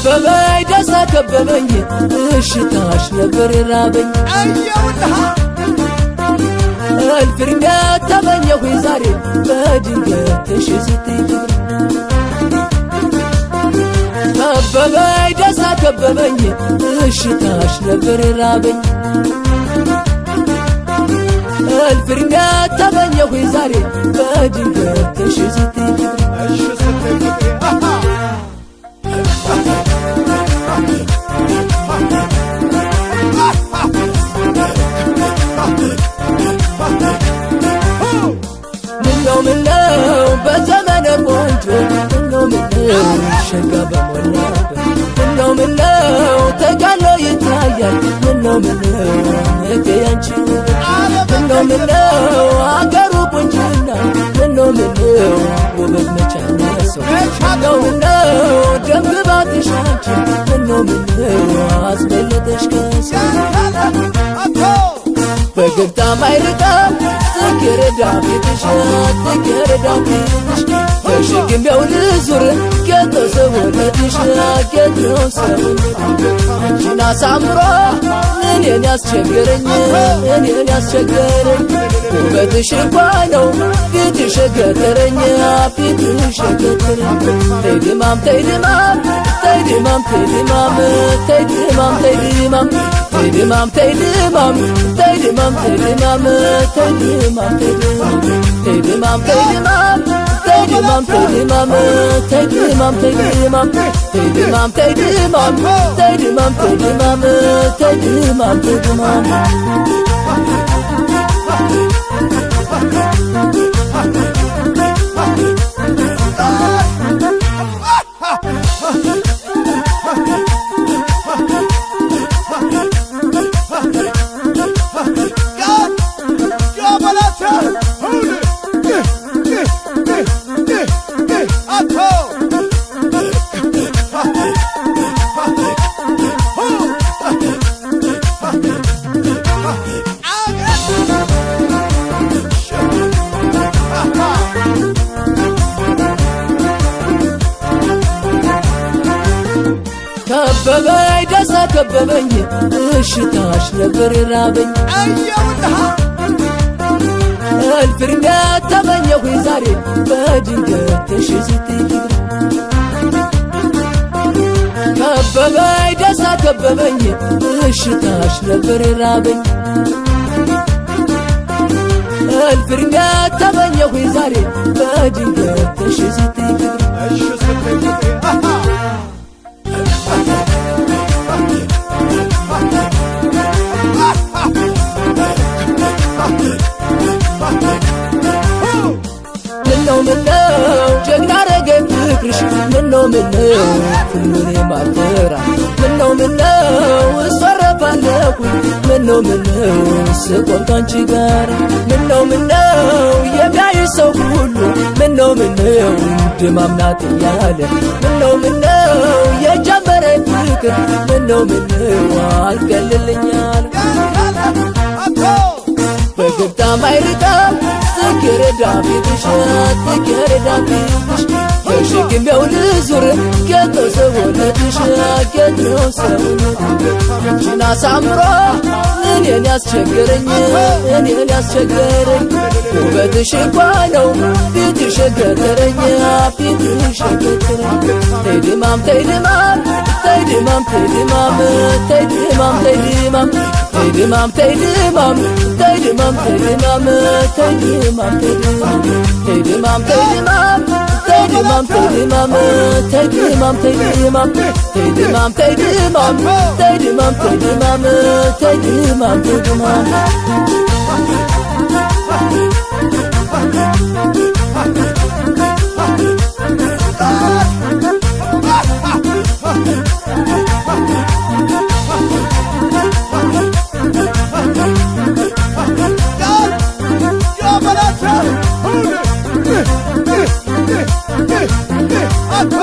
كببي دسا كببي الشتاش نبر رابي الفرقات تبني وزاري بدنقات تشزتي كببي دسا كببي الشتاش نبر رابي الفرقات تبني وزاري بدنقات تشزتي منو بزمن قنجو منو شقا بمولاب منو تقالو يتاير منو هكيانشو منو عقرو بنجنا منو وبد مچانسو منو دمقبات شانشو منو عزبلتش كاسو فقلتا ما يرقام تكر دافيتش تكر دافيتش تشكم يولي زور كتو سولتش كتو سولتش ناس عمرو እኔን ያስቸገረኝ ውበትሽ እንኳን ነው ፊትሽ ገተረኝ ፊትሽ ገተረኝ ተይድማም ተይድማም ተይድማም ተይድማም ተይድማም ተይድማም ተይድማም ተይድማም ተይድማም ተይድማም ተይድማም ተይድማም ተይድማም تيدمام تيدمام تيدمام تيدمام تيدمام تيدمام تيدمام تيدمام تيدمام تيدمام كببي دسا كببي الشتاش نبر رابي الفرقات تبني وزاري بدنقات تشزتي كببي دسا كببي الشتاش نبر رابي الفرقات تبني وزاري بدنقات تشزتي منو جقنا رقم فكرش منو فنوني معترة منو اصرف عليكم منو سقوم كان شجارة منو يبيع يسوق كله منو دمامنا تيالة منو يجبر الفكر منو عالقل اللي فقلتا ما يرقام تكر دافيتش تكر دافيتش تشكم يولي زور كتو سولتش كتو سولتش ناس عمرو እኔን ያስቸገረኝ ውበትሽ እንኳን ነው ፊትሽ ገተረኝ ፊትሽ ገተረኝ ተይድማም ተይድማም ተይድማም ተይድማም ተይድማም ተይድማም ተይድማም ተይድማም ተይድማም ተይድማም ተይድማም ተይድማም ተይድማም تيدمام تيدمام تيدمام تيدمام تيدمام تيدمام تيدمام تيدمام تيدمام تيدمام يا بنات አቶ